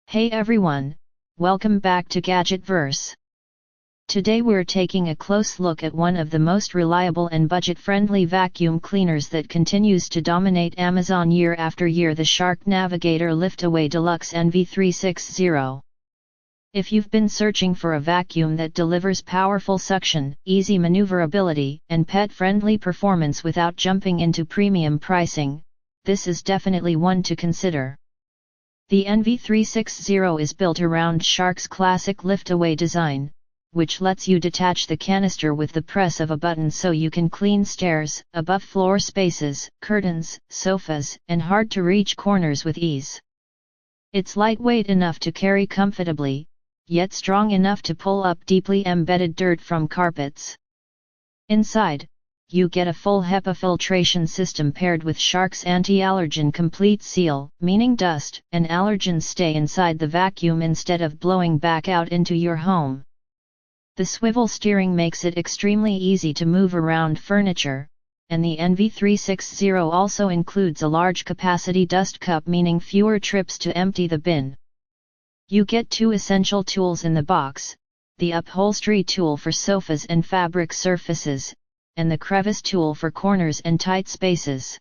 Hey everyone, welcome back to Gadgetverse. Today we're taking a close look at one of the most reliable and budget-friendly vacuum cleaners that continues to dominate Amazon year after year, the Shark Navigator Liftaway Deluxe NV360. If you've been searching for a vacuum that delivers powerful suction, easy maneuverability, and pet-friendly performance without jumping into premium pricing, this is definitely one to consider. The NV360 is built around Shark's classic liftaway design, which lets you detach the canister with the press of a button so you can clean stairs, above floor spaces, curtains, sofas, and hard-to-reach corners with ease. It's lightweight enough to carry comfortably, yet strong enough to pull up deeply embedded dirt from carpets. Inside, you get a full HEPA filtration system paired with Shark's Anti-Allergen complete seal, meaning dust and allergens stay inside the vacuum instead of blowing back out into your home. The swivel steering makes it extremely easy to move around furniture, and the NV360 also includes a large capacity dust cup, meaning fewer trips to empty the bin. You get two essential tools in the box: the upholstery tool for sofas and fabric surfaces, and the crevice tool for corners and tight spaces.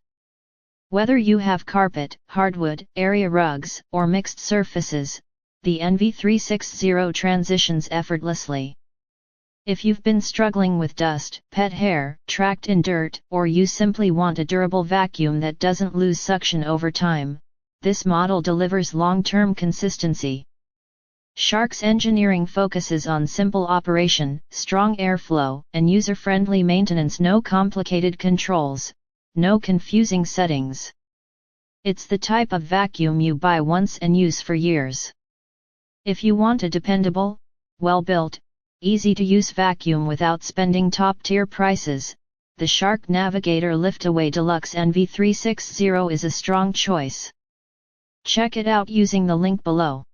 Whether you have carpet, hardwood, area rugs, or mixed surfaces, the NV360 transitions effortlessly. If you've been struggling with dust, pet hair trapped in dirt, or you simply want a durable vacuum that doesn't lose suction over time, this model delivers long-term consistency. Shark's engineering focuses on simple operation, strong airflow, and user-friendly maintenance. No complicated controls, no confusing settings. It's the type of vacuum you buy once and use for years. If you want a dependable, well-built, easy-to-use vacuum without spending top-tier prices, the Shark Navigator Liftaway Deluxe NV360 is a strong choice. Check it out using the link below.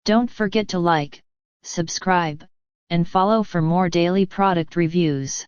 Don't forget to like, subscribe, and follow for more daily product reviews.